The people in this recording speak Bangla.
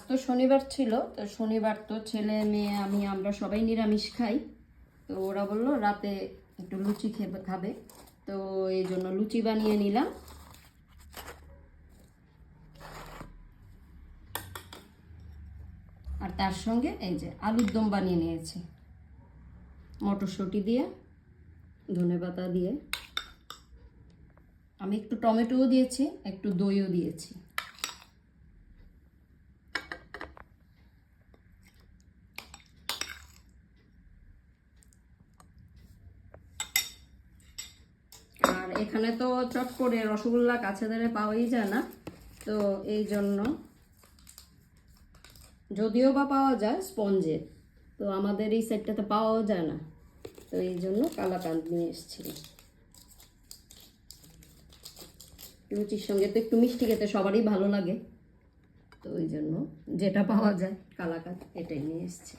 তো শনিবার ছিল, তো শনিবার তো ছেলে মেয়ে আমরা সবাই নিরামিষ খাই। তো ওরা বললো রাতে একটু লুচি খাবে, তো এই জন্য লুচি বানিয়ে নিলাম। আর তার সঙ্গে এই যে আলুর দম বানিয়ে নিয়েছি মটরশুঁটি দিয়ে, ধনেপাতা দিয়ে। আমি একটু টমেটোও দিয়েছি, একটু দইও দিয়েছি। আর এখানে তো চট করে রসগোল্লা কাছে ধারে পাওয়াই যায় না, তো এই জন্য, যদিও বা পাওয়া যায় স্পঞ্জের, তো আমাদের এই সাইডটাতে পাওয়াও যায় না, তো এই জন্য কালাকাঁদ নিয়ে এসেছি। লুচির সঙ্গে তো একটু মিষ্টি খেতে সবারই ভালো লাগে, তো ওই জন্য যেটা পাওয়া যায় কালাকাঁদ এটাই নিয়ে এসেছি।